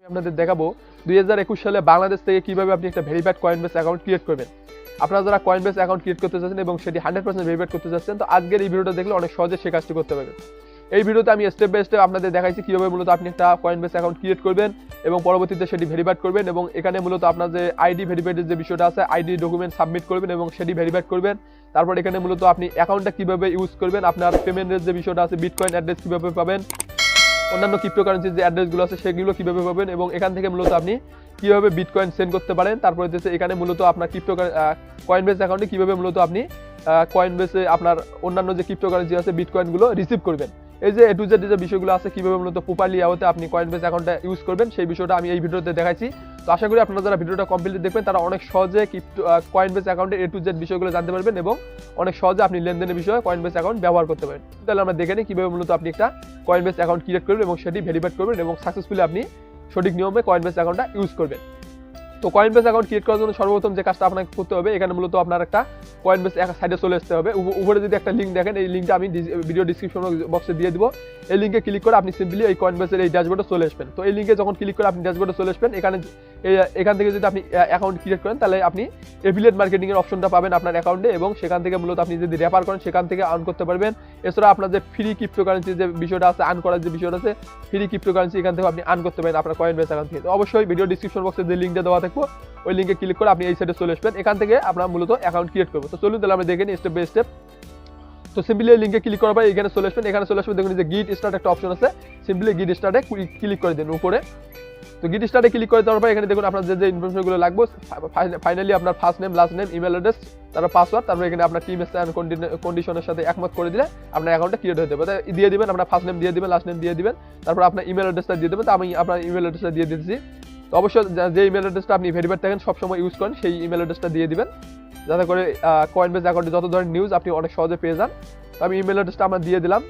আপনাদের দেখাবো 2021 সালে বাংলাদেশ থেকে কিভাবে আপনি একটা ভেরিফাইড কয়েনবেস অ্যাকাউন্ট ক্রিয়েট করবেন। আপনারা যারা কয়েনবেস অ্যাকাউন্ট ক্রিয়েট করতে চাচ্ছেন এবং সেটি 100% ভেরিফাইড করতে চাচ্ছেন, তো আজকের এই ভিডিওটা দেখলে অনেক সহজে সেই কাজটি করতে পারবেন। এই ভিডিওতে আমি স্টেপ বাই স্টেপ আপনাদের দেখাইছি কিভাবে মূলত আপনি একটা কয়েনবেস অ্যাকাউন্ট ক্রিয়েট করবেন এবং পরবর্তীতে সেটি ভেরিফাইড করবেন, এবং এখানে মূলত আপনার যে আইডি ভেরিফাইডের যে বিষয়টা আছে, আইডি ডকুমেন্ট সাবমিট করবেন এবং সেটি ভেরিফাইড করবেন। তারপর এখানে মূলত আপনি অ্যাকাউন্টটা কিভাবে ইউজ করবেন, আপনার পেমেন্টের যে বিষয়টা আছে, বিটকয়েন অ্যাড্রেস কিভাবে পাবেন, অন্যান্য ক্রিপ্টোকারেন্সির যে অ্যাড্রেসগুলো আছে সেগুলো কিভাবে পাবেন, এবং এখান থেকে মূলত আপনি কিভাবে বিটকয়েন সেন্ড করতে পারেন। তারপরে হচ্ছে এখানে মূলত আপনার কয়েনবেস অ্যাকাউন্টে কিভাবে মূলত আপনি কয়েনবেসে আপনার অন্যান্য যে ক্রিপ্টোকারেন্সি আছে বিটকয়েনগুলো রিসিভ করবেন। এই যে এ টু জেড যে বিষয়গুলো আছে কিভাবে মূলত প্রপারলি আওতে আপনি কয়েনবেস অ্যাকাউন্টটা ইউজ করবেন, সেই বিষয়টা আমি এই ভিডিওতে দেখাইছি। তো আশা করি আপনারা যারা ভিডিওটা কমপ্লিট দেখবেন তারা অনেক সহজে কয়েনবেস অ্যাকাউন্টের এ টু জেড বিষয়গুলো জানতে পারবেন এবং অনেক সহজে আপনি লেনদেনের বিষয়ে কয়েনবেস অ্যাকাউন্ট ব্যবহার করতে পারেন। তাহলে আমরা দেখে নিই কিভাবে মূলত আপনি একটা কয়েনবেস অ্যাকাউন্ট ক্রিয়েট করবেন এবং সেটি ভেরিফাইড করবেন এবং সাকসেসফুলি আপনি সঠিক নিয়মে কয়েনবেস অ্যাকাউন্টটা ইউজ করবেন। তো কয়েনবেস অ্যাকাউন্ট ক্রিয়েট করার জন্য সর্বপ্রথম যে কাজটা আপনাকে করতে হবে, এখানে মূলত আপনার একটা কয়েনবেস সাইডে চলে আসতে হবে। উপরে যদি একটা লিঙ্ক দেখেন, এই লিঙ্কটা আমি ভিডিও ডিসক্রিপশন বক্সে দিয়ে দিব। এই লিঙ্কে ক্লিক করে আপনি সিম্পলি এই কয়েনবেসের এই ড্যাশবোর্ডে চলে আসবেন। তো এই লিঙ্কে যখন ক্লিক করে আপনি ড্যাশবোর্ডে চলে আসবেন, এখান থেকে যদি আপনি অ্যাকাউন্ট ক্রিয়েট করেন তাহলে আপনি এফিলিয়েট মার্কেটিং এর অপশনটা পাবেন আপনার অ্যাকাউন্টে, এবং সেখান থেকে মূলত আপনি যদি রেফার করেন সেখান থেকে আর্ন করতে পারবেন। এছাড়া আপনার যে ফ্রি ক্রিপ্টোকারেন্সির যে বিষয়টা আছে, আর্ন করার যে বিষয়টা আছে, ফ্রি ক্রিপ্টোকারেন্সি এখান থেকে আপনি আর্ন করতে পারেন আপনার কয়েনবেস অ্যাকাউন্ট থেকে। তো অবশ্যই ভিডিও ডিসক্রিপশন বক্সে যে লিঙ্কটা দেওয়া থাকবে ওই লিঙ্কে ক্লিক করে আপনি এই সাইডে চলে আসবেন। এখান থেকে আপনার মূলত অ্যাকাউন্ট ক্রিয়েট করবো। তো চলুন তাহলে আমরা দেখে নিই স্টেপ বাই স্টেপ। তো সিম্পলি এই লিঙ্কে ক্লিক করার পর এখানে চলে আসবেন। এখানে চলে আসবেন, দেখুন যে গিট স্টার্ট একটা অপশন আছে, সিম্পলি গিট স্টার্টে ক্লিক করে দিন উপরে। তো গিট স্টার্টে ক্লিক করে দেওয়ার পর এখানে দেখুন আপনার যে ইনফরমেশনগুলো লাগবে, ফাইনালি আপনার first name, last name, email address, তারপর পাসওয়ার্ড, তারপর এখানে আপনার টিম এন্ড কন্ডিশনের সাথে একমত করে দিলে আপনার অ্যাকাউন্টটা ক্রিয়েট হয়ে যাবে। দিয়ে দিবেন আপনার ফার্স্ট নেম দিয়ে দিবেন, লাস্ট নেম দিয়ে দিবেন, তারপর আপনার ইমেল অ্যাড্রেসটা দিয়ে দেবেন। তো আমি আপনার ইমেল অ্যাড্রেসটা দিয়ে দিচ্ছি। তো অবশ্যই যে ইমেল অ্যাড্রেসটা আপনি ভেরিফাইড থাকেন সবসময় ইউজ করেন, সেই ইমেল অ্যাড্রেসটা দিয়ে দিবেন, যাতে করে কয়েনবেস অ্যাকাউন্টে যত ধরনের নিউজ আপনি অনেক সহজে পেয়ে যান। তো আমি ইমেল অ্যাড্রেসটা আমরা দিয়ে দিলাম।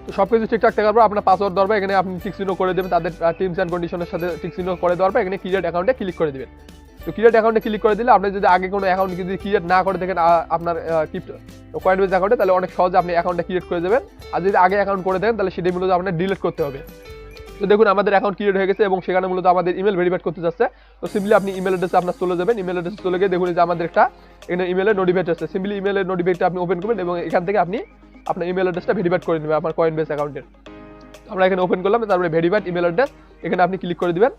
তো সব কিছু ঠিকঠাক থাকার পর আপনার পাসওয়ার্ড দেওয়ার পর এখানে আপনি টিক চিহ্ন করে দেবেন, তাদের টিমস অ্যান্ড কন্ডিশনের সাথে টিক চিহ্ন করে দেওয়ার পর এখানে ক্রিয়েট অ্যাকাউন্টে ক্লিক করে দেবেন। তো ক্রিয়েট অ্যাকাউন্টে ক্লিক করে দিলে আপনি যদি আগে কোনো অ্যাকাউন্ট যদি ক্রিয়েট না করে দেখেন আপনার কয়েনবেস অ্যাকাউন্টে, তাহলে অনেক সহজে আপনি অ্যাকাউন্টটা ক্রিয়েট করে দেবেন। আর যদি আগে অ্যাকাউন্ট করে দেন তাহলে সেটি মূলত আপনার ডিলিট করতে হবে। তো দেখুন আমাদের অ্যাকাউন্ট ক্রিয়েট হয়ে গেছে এবং সেখানে মূলত আমাদের ইমেল ভেরিফাইড করতে যাচ্ছে। তো সিম্পলি আপনি ইমেল অ্যাড্রেসে আপনার চলে যাবেন। ইমেল অ্যাড্রেসে চলে গিয়ে দেখুন যে আমাদের একটা এখানে ইমেলের নোটিফিকেট আছে, সিম্পলি ইমেলের নোটিফিকেটটা আপনি ওপেন করবেন এবং এখান থেকে আপনি আপনার ইমেল অ্যাড্রেসটা ভেরিফাইড করে নেবেন আপনার কয়েনবেস অ্যাকাউন্টের। আমরা এখানে ওপেন করলাম, তারপরে ভেরিফাইড ইমেল অ্যাড্রেস এখানে আপনি ক্লিক করে দিবেন।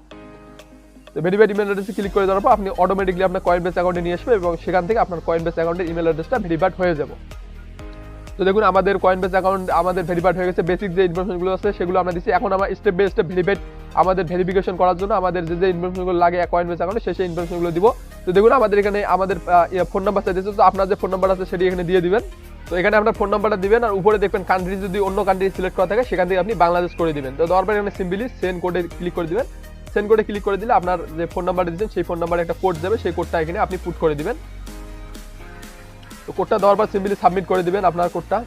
তো ভেরিফাইড ইমেল অ্যাড্রেসে ক্লিক করে দেওয়ার পর আপনি অটোমেটিকলি আপনার কয়েনবেস অ্যাকাউন্টে নিয়ে আসবে এবং সেখান থেকে আপনার কয়েনবেস অ্যাকাউন্টের ইমেল অ্যাড্রেসটা ভেরিফাইড হয়ে যাবে। তো দেখুন আমাদের কয়েনবেস অ্যাকাউন্ট আমাদের ভেরিফাইড হয়ে গেছে। বেসিক যে ইনফরমেশনগুলো আছে সেগুলো আমরা দিচ্ছি। এখন আমরা স্টেপ বাই স্টেপ আমাদের ভেরিফিকেশন করার জন্য আমাদের যে ইনফরমেশনগুলো লাগে কয়েনবেস অ্যাকাউন্টে সেই ইনফরমেশনগুলো দিব। তো দেখুন আমাদের এখানে আমাদের ফোন নাম্বার চাইছে, তো আপনার যে ফোন নাম্বার আছে সেটি এখানে দিয়ে দিবেন। তো এখানে আপনার ফোন নাম্বারটা দিবেন, আর উপরে দেখবেন কান্ট্রি যদি অন্য কান্ট্রি সিলেক্ট করা থাকে সেখান থেকে আপনি বাংলাদেশ করে দিবেন। তো দেওয়ার পর এখানে সিম্পলি সেন্ড কোডে ক্লিক করে দিবেন। সেন্ড কোডে ক্লিক করে দিলে আপনার যে ফোন নাম্বারটা দিচ্ছেন সেই ফোন নাম্বারে একটা কোড যাবে, সেই কোডটা এখানে আপনি পুট করে দিবেন। তো কোডটা দেওয়ার পর সিম্পলি সাবমিট করে দিবেন। আপনার কোডটা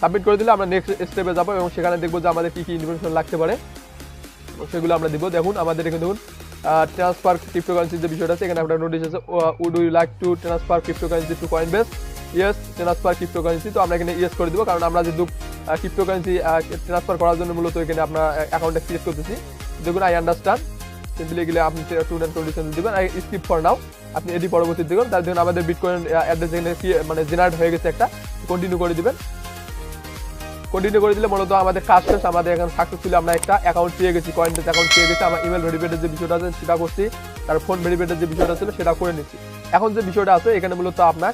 সাবমিট করে দিলে আমরা নেক্সট স্টেপে যাবো এবং সেখানে দেখবো যে আমাদের কী কী ইনফরমেশন লাগতে পারে সেগুলো আমরা দিব। দেখুন আমাদের এখানে দেখুন ট্রান্সফার ক্রিপ্টোকারেন্সির যে বিষয়টা আছে, এখানে আপনার নোটিশ আছে, would you like to transfer cryptocurrency to Coinbase, yes transfer cryptocurrency. তো আমরা এখানে ইয়েস করে দিব, কারণ আমরা যেহেতু ক্রিপ্টোকারেন্সি ট্রান্সফার করার জন্য মূলত এখানে আপনার অ্যাকাউন্টটা ক্রিয়েট করতেছি। দেখুন আই আন্ডারস্ট্যান্ড, সিম্পলি গেলে আপনি টুন অ্যান্ড কন্ডিশন দিবেন। আই স্কিপ ফর নাও, আপনি এটি পরবর্তী দেখুন। তার দেখুন আমাদের বিটকয়েন অ্যাড্রেস এখানে মানে জেনারেট হয়ে গেছে একটা, কন্টিনিউ করে দিবেন। কন্টিনিউ করে দিলে মূলত আমাদের কাজ শেষ। আমাদের এখানে সাকসেসফুলি আমরা একটা অ্যাকাউন্ট পেয়ে গেছি, কয়েনবেস অ্যাকাউন্ট পেয়ে গেছি। আমার ইমেল ভেরিফাইডের যে বিষয়টা আছে সেটা করছি, তার ফোন ভেরিফাইডের যে বিষয়টা ছিল সেটা করে নিচ্ছি। এখন যে বিষয়টা আছে এখানে মূলত আপনার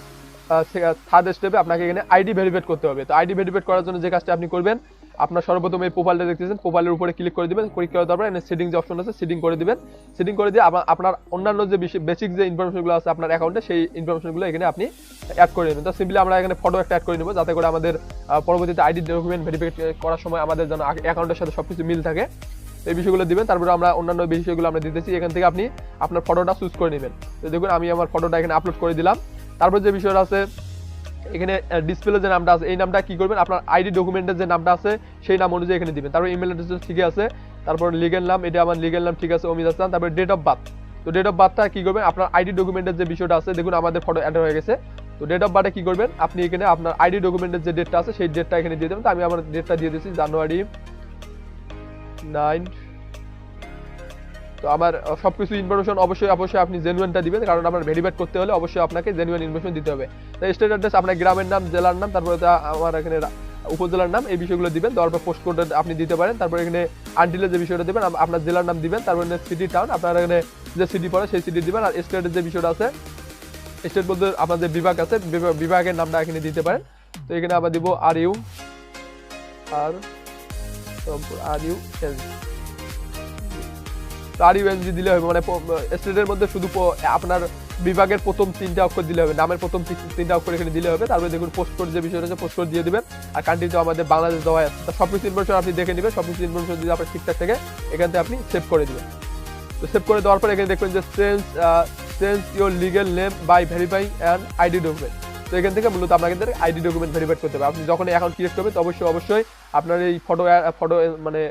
থার্ড স্টেপে আপনাকে এখানে আইডি ভেরিফাইড করতে হবে। তো আইডি ভেরিফাইড করার জন্য যে কাজটা আপনি করবেন, আপনার সর্বপ্রথম এই প্রোফাইলটা দেখতেছেন, প্রোফাইলের উপরে ক্লিক করে দিবেন। ক্লিক করে দেওয়ার পর এখানে সেটিং যে অপশন আছে সেটিং করে দিবেন। সেটিং করে দিয়ে আপনার অন্যান্য যে বেসিক যে ইনফরমেশনগুলো আছে আপনার অ্যাকাউন্টে সেই ইনফরমেশনগুলো এখানে আপনি অ্যাড করে নেবেন। তো সিম্পলি আমরা এখানে ফটো একটা অ্যাড করে নেব, যাতে করে আমাদের পরবর্তীতে আইডি ডকুমেন্ট ভেরিফাই করার সময় আমাদের যেন অ্যাকাউন্টের সাথে সবকিছু মিল থাকে, এই বিষয়গুলো দিবেন। তারপরে আমরা অন্যান্য বিষয়গুলো আমরা দিতেছি, এখান থেকে আপনি আপনার ফটোটা চুজ করে নেবেন। তো দেখুন আমি আমার ফটোটা এখানে আপলোড করে দিলাম। তারপর যে বিষয়টা আছে এখানে ডিসপ্লে যে নামটা আছে এই নামটা কি করবেন, আপনার আইডি ডকুমেন্টের যে নামটা আছে সেই নাম অনুযায়ী এখানে দিবেন। তারপর ইমেল অ্যাড্রেস ঠিক আছে, তারপর লিগ্যাল নাম, এটা আমার লিগ্যাল নাম ঠিক আছে, অমিত হাসান। তারপর ডেট অফ বার্থ, তো ডেট অফ বার্থটা কি করবেন, আপনার আইডি ডকুমেন্টের যে বিষয়টা আছে, দেখুন আমাদের ফটো অ্যাড হয়ে গেছে। তো ডেট অফ বার্থে কি করবেন, আপনি এখানে আপনার আইডি ডকুমেন্টের যে ডেটটা আছে সেই ডেটটা এখানে দিয়ে দেবেন। তো আমি আমার ডেটটা দিয়ে দিয়েছি জানুয়ারি 9 তো আমার সবকিছু ইনফরমেশন অবশ্যই আপনি জেনুইনটা দিবেন, কারণ আপনার ভেরিফাইড করতে হলে অবশ্যই আপনাকে জেনুইন ইনফরমেশন দিতে হবে। তো স্টেট অ্যাড্রেস, আপনার গ্রামের নাম, জেলার নাম, তারপরে আমার এখানে উপজেলার নাম, এই বিষয়গুলো দিবেন। তারপর পোস্ট কোড আপনি দিতে পারেন। তারপর এখানে আনটিলের যে বিষয়টা দিবেন, আপনার জেলার নাম দিবেন। তারপর সিটি টাউন, আপনার এখানে যে সিটি পড়ে সেই সিটি দিবেন। আর স্টেটের যে বিষয়টা আছে, স্টেট বলতে আপনাদের বিভাগ আছে, বিভাগের নামটা এখানে দিতে পারেন। তো এখানে আবার দিব আর ইউ এনজি দিলে হবে, মানে স্টেটের মধ্যে শুধু আপনার বিভাগের প্রথম 3টা অক্ষর দিলে হবে, নামের প্রথম 3টা অক্ষর এখানে দিলে হবে। তারপরে দেখুন পোস্ট কোড যে বিষয়টা আছে, পোস্ট কোড দিয়ে দিবেন। আর কান্ট্রি তো আমাদের বাংলাদেশ দেওয়া আছে, সবকিছু ইনফরমেশন আপনি দেখে নেবেন। সবকিছু ইনফরমেশন যদি আপনার ঠিকঠাক থাকে এখান থেকে আপনি সেভ করে দিবেন। তো সেভ করে দেওয়ার পর এখানে দেখবেন যে change your legal name by verifying and ID document. তো এখান থেকে মূলত আপনাকে আইডি ডকুমেন্ট ভেরিফাই করতে হবে। আপনি যখন অ্যাকাউন্ট ক্রিয়েট করবেন অবশ্যই আপনার এই ফটো মানে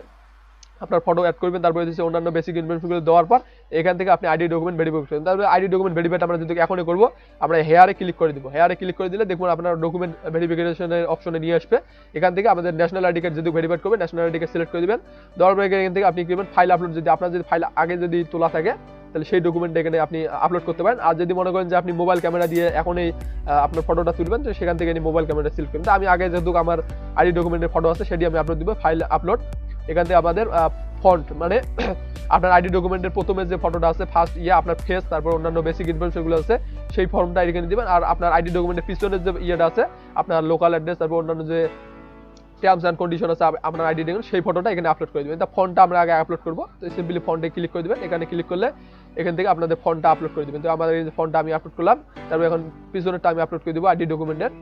আপনার ফটো অ্যাড করবেন। তারপরে হচ্ছে অন্যান্য বেসিক ইনফরমেশনগুলো দেওয়ার পর এখান থেকে আপনি আইডি ডকুমেন্ট ভেরিফাই করবেন। তারপরে আইডি ডকুমেন্ট ভেরিফাই আমরা যদি এখনই করবো, আমরা হেয়ারে ক্লিক করে দিব। হেয়ারে ক্লিক করে দিলে দেখুন আপনার ডকুমেন্ট ভেরিফিকেশনের অপশনে নিয়ে আসবে। এখান থেকে আমাদের ন্যাশনাল আইডি কার্ড যদি ভেরিফাই করবেন, ন্যাশনাল আইডি কার্ড সিলেক্ট করে দিবেন। দেওয়ার পরে এখান থেকে আপনি কি করবেন, ফাইল আপলোড, যদি আপনার যদি ফাইল আগে যদি তোলা থাকে তাহলে সেই ডকুমেন্ট এখানে আপনি আপলোড করতে পারেন। আর যদি মনে করেন যে আপনি মোবাইল ক্যামেরা দিয়ে এখনই আপনার ফটোটা তুলবেন, তো সেখান থেকে মোবাইল ক্যামেরা সিলেক্ট করবেন। তো আমি আগে যেহেতু আমার আইডি ডকুমেন্টের ফটো আছে সেটি আমি আপলোড দিব, ফাইল আপলোড। এখান থেকে আমাদের ফন্ট, মানে আপনার আইডি ডকুমেন্টের প্রথমে যে ফটোটা আছে ফার্স্ট আপনার ফেস, তারপর অন্যান্য বেসিক ইনফরমেশনগুলো আছে সেই ফর্মটা এখানে দিবেন। আর আপনার আইডি ডকুমেন্টের পিছনের যে ইয়েটা আছে আপনার লোকাল অ্যাড্রেস, তারপর অন্যান্য যে টার্মস অ্যান্ড কন্ডিশন আছে আপনার আইডি ডকুমেন্ট, সেই ফটোটা এখানে আপলোড করে দিবেন। তা ফন্টটা আমরা আগে আপলোড করবো, তো সিম্পলি ফন্টে ক্লিক করে দিবেন। এখানে ক্লিক করলে এখান থেকে আপনাদের ফন্টটা আপলোড করে দিবেন। তো আমাদের এই যে ফন্টটা আমি আপলোড করলাম, তারপর এখন পিছনেরটা আমি আপলোড করে দিব আইডি ডকুমেন্টের।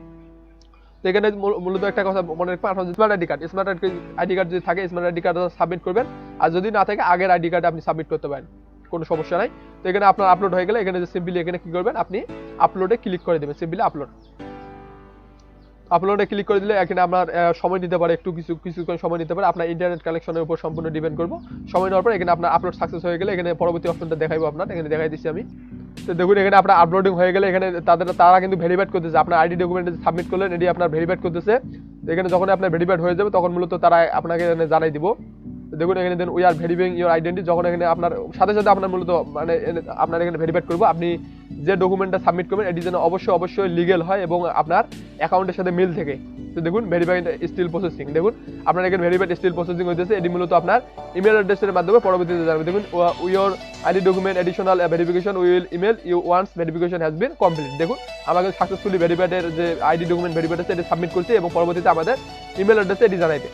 তো এখানে মূলত একটা কথা মনে রাখবেন, আপনার স্মার্ট আইডি কার্ড যদি থাকে স্মার্ট আইডি কার্ড সাবমিট করবেন। আর যদি না থাকে আগের আইডি কার্ড আপনি সাবমিট করতে পারেন, কোনো সমস্যা নাই। তো এখানে আপনার আপলোড হয়ে গেলে এখানে সিম্পলি এখানে কি করবেন, আপনি আপলোডে ক্লিক করে দেবেন। সিম্পলি আপলোডে ক্লিক করে দিলে এখানে আপনার সময় নিতে পারে, একটু কিছুক্ষণ সময় নিতে পারে। আপনার ইন্টারনেট কানেকশনের উপর সম্পূর্ণ ডিপেন্ড করবো। সময় নেওয়ার পর এখানে আপনার আপলোড সাকসেস হয়ে গেলে এখানে পরবর্তী অপশনটা দেখাবো আপনার, এখানে দেখাই দিচ্ছি আমি। তো দেখুন এখানে আপনার আপলোডিং হয়ে গেলে এখানে তারা কিন্তু ভেরিফাইড করতেছে, আপনার আইডি ডকুমেন্ট সাবমিট করলেন এটি আপনার ভেরিফাইড করতেছে। এখানে যখন আপনার ভেরিফাইড হয়ে যাবে তখন মূলত তারা আপনাকে জানাই দিব। দেখুন এখানে then we are verifying your identity, যখন এখানে আপনার সাথে সাথে আপনার মূলত মানে আপনার এখানে ভেরিফাইড করবো। আপনি যে ডকুমেন্টটা সাবমিট করবেন এটি যেন অবশ্যই লিগেল হয় এবং আপনার অ্যাকাউন্টের সাথে মিল থেকে। তো দেখুন ভেরিফাইড স্টিল প্রসেসিং, দেখুন আপনার এখানে ভেরিফাইড স্টিল প্রসেসিং হইতেছে। এটি মূলত আপনার ইমেল অ্যাড্রেসের মাধ্যমে পরবর্তীতে জানাবে। দেখুন your ID document additional verification will email you once verification has been complete. দেখুন আমাকে সাকসেসফুলি ভেরিফাইডের যে আইডি ডকুমেন্ট ভেরিফাইড আছে এটি সাবমিট করছি এবং পরবর্তীতে আমাদের ইমেল অ্যাড্রেসে এটি জানাইবে।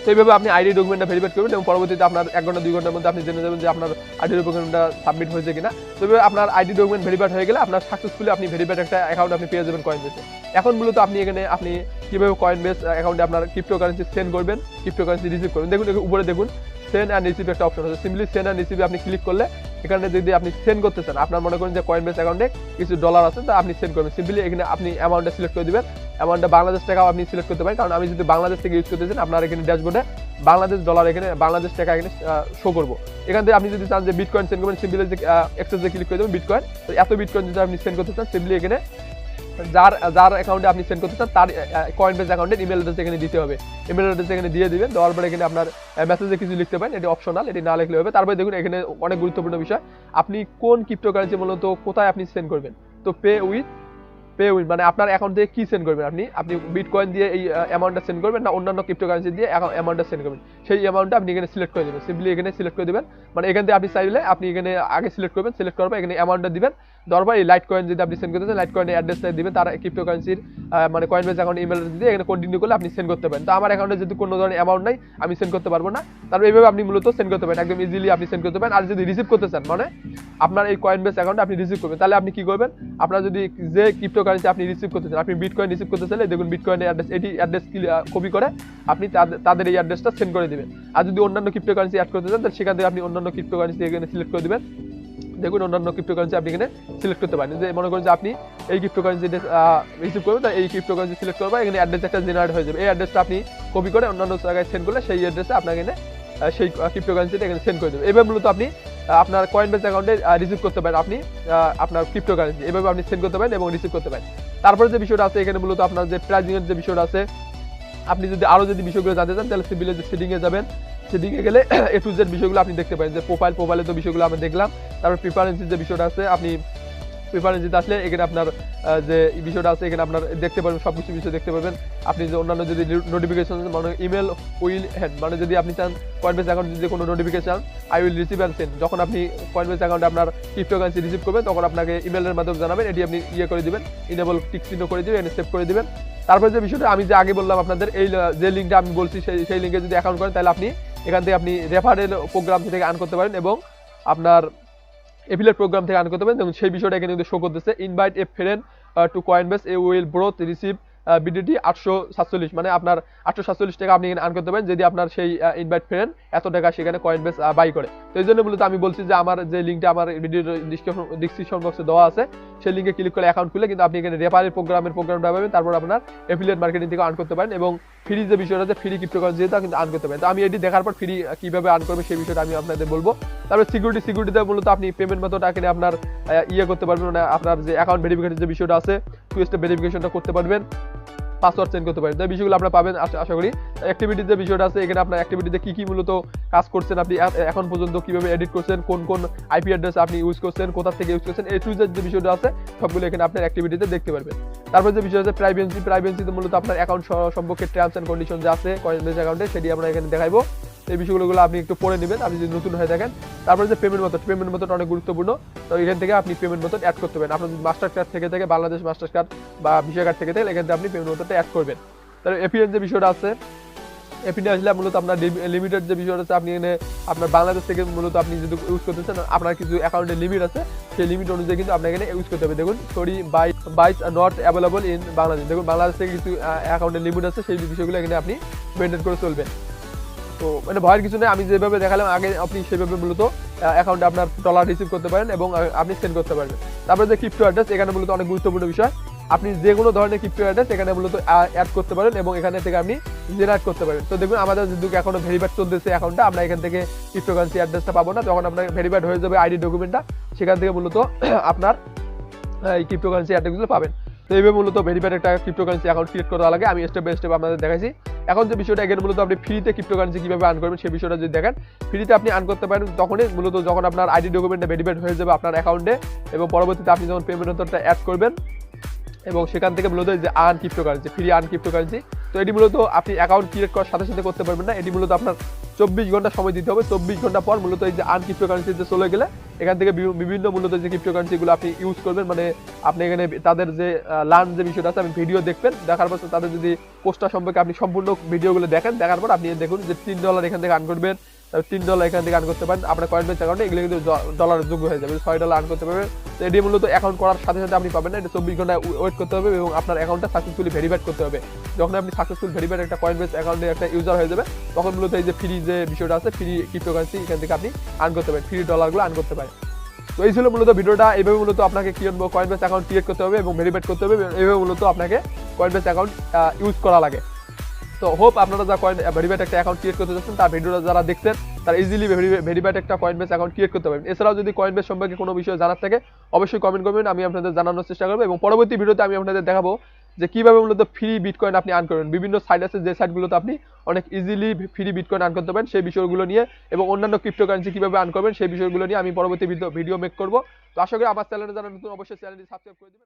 তো এইভাবে আপনি আইডি ডকুমেন্টটা ভেরিফাই করবেন এবং পরবর্তীতে আপনার 1 ঘন্টা 2 ঘন্টার মধ্যে আপনি জেনে যাবেন যে আপনার আইডি ডকুমেন্টটা সাবমিট হয়েছে কিনা। তো এইভাবে আপনার আইডি ডকুমেন্ট ভেরিফাইড হয়ে গেলে আপনার সাকসেসফুলি আপনি ভেরিফাইড একটা অ্যাকাউন্ট আপনি পেয়ে যাবেন কয়েনবেসে। এখন মূলত আপনি এখানে আপনি কিভাবে কয়েনবেস অ্যাকাউন্টে আপনার ক্রিপ্টোকারেন্সি সেন্ড করবেন, ক্রিপ্টোকারেন্সি রিসিভ করবেন। দেখুন উপরে দেখুন সেন্ড অ্যান্ড রিসিভ একটা অপশন আছে। সিম্পলি সেন্ড অ্যান্ড রিসিভ আপনি ক্লিক করলে এখানে যদি আপনি সেন্ড করতে চান, আপনার মনে করেন যে কয়েনবেস অ্যাকাউন্টে কিছু ডলার আছে তা আপনি সেন্ড করবেন। সিম্পলি এখানে আপনি অ্যামাউন্টটা সিলেক্ট করে দিবেন। অ্যামাউন্টটা বাংলাদেশ টাকাও আপনি সিলেক্ট করতে পারেন, কারণ আমি যদি বাংলাদেশ থেকে ইউজ করতে চান আপনার এখানে ড্যাশবোর্ডে বাংলাদেশ ডলার এখানে বাংলাদেশ টাকা এখানে শো করবো। এখান থেকে আপনি যদি চান যে বিটকয়েন সেন্ড করবেন সিম্পলি এক্সেসে ক্লিক করে দেবেন বিটকয়েন। তো এত বিটকয়েন যদি আপনি সেন্ড করতে চান সিম্পলি এখানে যার অ্যাকাউন্টে আপনি সেন্ড করতে চান তার কয়েনবেস অ্যাকাউন্টের ইমেল অ্যাড্রেস এখানে দিতে হবে। ইমেল অ্যাড্রেস এখানে দিয়ে দিবেন। দেওয়ার পরে এখানে আপনার মেসেজে কিছু লিখতে পারেন, এটি অপশনাল, এটি না লিখলে হবে। তারপরে দেখুন এখানে অনেক গুরুত্বপূর্ণ বিষয়, আপনি কোন ক্রিপ্টোকারেন্সি মূলত কোথায় আপনি সেন্ড করবেন। তো পে উইথ মানে আপনার অ্যাকাউন্ট থেকে কি সেন্ড করবেন, আপনি বিটকয়েন দিয়ে এই অ্যামাউন্টটা সেন্ড করবেন না অন্যান্য ক্রিপ্টোকারেন্সি দিয়ে অ্যামাউন্টটা সেন্ড করবেন, সেই অ্যামাউন্টটা আপনি এখানে সিলেক্ট করে দেবেন। সিম্পলি এখানে সিলেক্ট করে দেবেন, মানে এখান থেকে আপনি চাইলে আপনি এখানে আগে সিলেক্ট করবেন, সিলেক্ট করার পর এখানে অ্যামাউন্টটা দিবেন। দেওয়ার পর এই লাইট কয়েন যদি আপনি সেন্ড করতে চান লাইট কয়েনের অ্যাড্রেসটা দিবেন, তার ক্রিপ্টোকারেন্সির মানে কয়েনবেস অ্যাকাউন্ট ইমেল দিয়ে এখানে কন্টিনিউ করলে আপনি সেন্ড করতে পারেন। তো আমার অ্যাকাউন্টে যদি কোনো ধরনের অ্যামাউন্ট নাই আমি সেন্ড করতে পারবো না, তারপর এইভাবে আপনি মূলত সেন্ড করতে পারেন, একদম ইজিলি আপনি সেন্ড করতে পারেন। আর যদি রিসিভ করতে চান মানে আপনার এই কয়েনবেস অ্যাকাউন্টে আপনি রিসিভ করবেন, তাহলে আপনি কি করবেন, আপনার যদি যে ক্রিপ্টোকারেন্সি আপনি রিসিভ করতে চান, আপনি বিটকয়েন রিসিভ করতে চাইলে দেখুন বিটকয়েনের অ্যাড্রেস, এটি অ্যাড্রেস কপি করে আপনি তাদের এই অ্যাড্রেসটা সেন্ড করে দিবেন। আর যদি অন্যান্য ক্রিপ্টোকারেন্সি অ্যাড করতে চান তাহলে সেখান থেকে আপনি অন্যান্য ক্রিপ্টোকারেন্সি এখানে সিলেক্ট করে দিবেন। দেখুন অন্যান্য ক্রিপ্টোকারেন্সি আপনি এখানে সিলেক্ট করতে পারেন, যে মনে করেন যে আপনি এই ক্রিপ্টোকারেন্সি রিসিভ করবেন, তাই এই ক্রিপ্টোকারেন্সি সিলেক্ট করবেন, এখানে অ্যাড্রেস একটা জেনারেট হয়ে যাবে। এই অ্যাড্রেসটা আপনি কপি করে অন্যান্য জায়গায় সেন্ড করলে সেই অ্যাড্রেসে আপনাকে এখানে সেই ক্রিপ্টোকারেন্সিটা এখানে সেন্ড করে দেবে। এভাবে মূলত আপনি আপনার কয়েনবেস অ্যাকাউন্টে রিসিভ করতে পারেন, আপনি আপনার ক্রিপ্টোকারেন্সি এভাবে আপনি সেন্ড করতে পারেন এবং রিসিভ করতে পারেন। তারপরে যে বিষয়টা আছে এখানে মূলত আপনার যে প্রাইজিং এর যে বিষয়টা আছে, আপনি যদি আরো যদি বিষয়গুলো জানতে চান তাহলে সিম্পলি যে সেটিং এ যাবেন, সেদিকে গেলে এ টু জেড বিষয়গুলো আপনি দেখতে পারেন, যে প্রোফাইলে তো বিষয়গুলো আমরা দেখলাম। তারপর প্রিফারেন্সের যে বিষয়টা আছে, আপনি প্রিফারেন্সিতে আসলে এখানে আপনার যে বিষয়টা আছে এখানে আপনার দেখতে পারবেন, সবকিছু বিষয় দেখতে পারবেন। আপনি যে অন্যান্য যদি নোটিফিকেশন মানে ইমেল উইল হ্যান্ড, মানে যদি আপনি চান কয়েনবেস অ্যাকাউন্টে যদি কোনো notification I will receive and send, যখন আপনি কয়েনবেস অ্যাকাউন্টে আপনার ক্রিপ্টোকারেন্সি রিসিভ করবেন তখন আপনাকে ইমেলের মাধ্যমে জানাবেন, এটি আপনি করে দিবেন, ইনেবল টিক চিহ্ন করে দিবেন, সেভ করে দিবেন। তারপরে যে বিষয়টা আমি যে আগে বললাম আপনাদের, এই যে লিঙ্কটা আমি বলছি সেই লিঙ্কে যদি অ্যাকাউন্ট করেন তাহলে আপনি এখান থেকে আপনি রেফারেল প্রোগ্রাম থেকে আর্ন করতে পারেন এবং আপনার এফিলিয়েট প্রোগ্রাম থেকে আর্ন করতে পারেন। এবং সেই বিষয়টা এখানে কিন্তু শো করতেছে, invite a friend to Coinbase a will both receive BDT 847, মানে আপনার 847 টাকা আপনি এখানে আর্ন করতে পারেন যদি আপনার সেই ইনভাইট ফ্রেন্ড এত টাকা সেখানে কয়েনবেস বাই করে। তো এই জন্য মূলত আমি বলছি যে আমার যে লিঙ্কটা আমার ভিডিও ডিসক্রিপশন বক্সে দেওয়া আছে সেই লিঙ্কে ক্লিক করে অ্যাকাউন্ট খুলে কিন্তু আপনি এখানে রেফারেল প্রোগ্রামটা পাবেন, তারপর আপনার এফিলিয়েট মার্কেটিং থেকে আর্ন করতে পারেন এবং ফ্রি যে বিষয়টা আছে ফ্রি ক্রিপ্টোকারেন্সি তা কিন্তু আর্ন করতে পারেন। তো আমি এটি দেখার পর ফ্রি কিভাবে আর্ন করবে সেই বিষয়টা আমি আপনাদের বলবো। তারপর সিকিউরিটিতে মূলত আপনি পেমেন্ট মেথডটা এখানে আপনার করতে পারবেন, মানে আপনার যে অ্যাকাউন্ট ভেরিফিকেশন যে বিষয়টা আছে 2 স্টেপ ভেরিফিকেশনটা করতে পারবেন, পাসওয়ার্ড সেন্ড করতে পারেন। তো এই বিষয়গুলো আপনারা পাবেন আশা করি। অ্যাক্টিভিটির যে বিষয়টা আছে এখানে আপনার অ্যাক্টিভিটিতে কি মূলত কাজ করছেন, আপনি এখন পর্যন্ত কিভাবে এডিট করছেন, কোন আইপি অ্যাড্রেস আপনি ইউজ করছেন, কোথা থেকে ইউজ করছেন, এই টুইজের যে বিষয়টা আছে সবগুলো এখানে আপনার অ্যাক্টিভিটিতে দেখতে পারবেন। তারপর যে বিষয় আছে প্রাইভেসিতে মূলত আপনার অ্যাকাউন্ট সম্পর্কে টার্মস এন্ড কন্ডিশন যে আছে কয়েনবেস অ্যাকাউন্টে সেটি আমরা এখানে দেখাবো। এই বিষয়গুলো আপনি একটু পড়ে নেবেন আপনি যদি নতুন হয়ে থাকেন। তারপরে যে পেমেন্ট মেথড অনেক গুরুত্বপূর্ণ। তো এখান থেকে আপনি পেমেন্ট মেথড অ্যাড করতে পারেন। আপনার যদি মাস্টার কার্ড থেকে থাকে, বাংলাদেশ মাস্টার কার্ড বা ভিসা কার্ড থেকে থাকে, এখান থেকে আপনি পেমেন্ট মেথডটা অ্যাড করবেন। তাহলে এপিএন যে বিষয়টা আছে, এপিনে আসলে মূলত আপনার লিমিটেড যে বিষয়টা আছে, আপনি এখানে আপনার বাংলাদেশ থেকে মূলত আপনি যদি ইউজ করতেছেন আপনার কিছু অ্যাকাউন্টে লিমিট আছে, সেই লিমিট অনুযায়ী কিন্তু আপনার এখানে ইউজ করতে হবে। দেখুন সরি বাইস নট অ্যাভেলেবল ইন বাংলাদেশ, দেখুন বাংলাদেশ থেকে কিছু অ্যাকাউন্টে লিমিট আছে, সেই বিষয়গুলো এখানে আপনি মেনটেন করে চলবেন। তো মানে ভয়ের কিছু নেই, আমি যেভাবে দেখালাম আগে আপনি সেভাবে মূলত অ্যাকাউন্টে আপনার ডলার রিসিভ করতে পারেন এবং আপনি সেন্ড করতে পারবেন। তারপরে যে ক্রিপ্টো অ্যাড্রেস, এখানে মূলত অনেক গুরুত্বপূর্ণ বিষয়, আপনি যে কোনো ধরনের ক্রিপ্টো অ্যাড্রেস এখানে মূলত অ্যাড করতে পারেন এবং এখানে থেকে আপনি জেনারেট করতে পারেন। তো দেখুন আমাদের যেহেতু এখনো ভেরিফাইড চলতেছে অ্যাকাউন্টটা, আমরা এখান থেকে ক্রিপ্টোকারেন্সি অ্যাড্রেসটা পাবো না, তখন আপনার ভেরিফাইড হয়ে যাবে আইডি ডকুমেন্টটা, সেখান থেকে মূলত আপনার এই ক্রিপ্টোকারেন্সি অ্যাড্রেসগুলো পাবেন। তো এইভাবে মূলত ভেরিফাইড একটা ক্রিপ্টোকারেন্সি অ্যাকাউন্ট ক্রিয়েট করা লাগে, আমি স্টেপ বাই স্টেপ আপনাদের দেখাইছি। এখন যে বিষয়টা এখানে মূলত আপনি ফ্রিতে ক্রিপ্টোকারেন্সি কিভাবে আর্ন করবেন সেই বিষয়টা যদি দেখেন, ফ্রিতে আপনি আর্ন করতে পারেন তখনই মূলত যখন আপনার আইডি ডকুমেন্টটা ভেরিফাইড হয়ে যাবে আপনার অ্যাকাউন্টে এবং পরবর্তীতে আপনি যখন পেমেন্ট মেথডটা অ্যাড করবেন এবং সেখান থেকে মূলত যে earn cryptocurrency, free earn cryptocurrency, তো এটি মূলত আপনি অ্যাকাউন্ট ক্রিয়েট করার সাথে সাথে করতে পারবেন না, এটি মূলত আপনার 24 ঘন্টা সময় দিতে হবে। 24 ঘন্টা পর মূলত এই যে আর্ন ক্রিপ্টোকারেন্সিতে চলে গেলে এখান থেকে বিভিন্ন মূলত যে ক্রিপ্টোকারেন্সিগুলো আপনি ইউজ করবেন, মানে আপনি এখানে তাদের যে লার্ন যে বিষয়টা আছে আপনি ভিডিও দেখবেন, দেখার পর তাদের যদি পোস্টার সম্পর্কে আপনি সম্পূর্ণ ভিডিওগুলো দেখেন, দেখার পর আপনি দেখুন যে $3 এখান থেকে আর্ন করবেন, $3 এখান থেকে আর্ন করতে পারেন আপনার কয়েনবেস অ্যাকাউন্টে, এগুলো কিন্তু ডলারের যোগ্য হয়ে যাবে, $6 আর্ন করতে পারবেন। তো এটি মূলত অ্যাকাউন্ট করার সাথে সাথে আপনি পাবেন না, এটা 24 ঘন্টা ওয়েট করতে হবে এবং আপনার অ্যাকাউন্টটা সাকসেসফুলি ভেরিফাইড করতে হবে। যখন আপনি সাকসেসফুল ভেরিফাইড একটা কয়েনবেস অ্যাকাউন্টে একটা ইউজার হয়ে যাবে তখন মূলত এই যে ফ্রি যে বিষয়টা আছে, ফ্রি ক্রিপ্টোকারেন্সি এখান থেকে আপনি আর্ন করতে পারেন, ফ্রি ডলারগুলো আর্ন করতে পারেন। তো এই ছিল মূলত ভিডিওটা, এইভাবে মূলত আপনাকে কি করবো কয়েনবেস অ্যাকাউন্ট ক্রিয়েট করতে হবে এবং ভেরিফাইড করতে হবে, এইভাবে মূলত আপনাকে কয়েনবেস অ্যাকাউন্ট ইউজ করা লাগে। তো হোপ আপনারা যা ভেরিফাইড একটা অ্যাকাউন্ট ক্রিয়েট করতে চাচ্ছেন তার ভিডিওটা যারা দেখছেন তারা ইজিলি ভেরিফাইড একটা কয়েনবেস অ্যাকাউন্ট ক্রিয়েট করতে পারবেন। এছাড়াও যদি কয়েনবেস সম্পর্কে কোনো বিষয় জানার থাকে অবশ্যই কমেন্ট করবেন, আমি আপনাদের জানানোর চেষ্টা করবো এবং পরবর্তী ভিডিওতে আমি আপনাদের দেখাবো যে কিভাবে মূলত ফ্রি বিটকয়েন আপনি আর্ন করবেন। বিভিন্ন সাইট আছে যে সাইটগুলোতে আপনি অনেক ইজিলি ফ্রি বিটকয়েন আর্ন করতে পারেন সেই বিষয়গুলো নিয়ে এবং অন্যান্য ক্রিপ্টোকারেন্সি কিভাবে আর্ন করবেন সেই বিষয়গুলো নিয়ে আমি পরবর্তী ভিডিও মেক করবো। তো আশা করি আমার চ্যানেলে যারা নতুন অবশ্যই চ্যানেলটি সাবস্ক্রাইব করে দিবেন।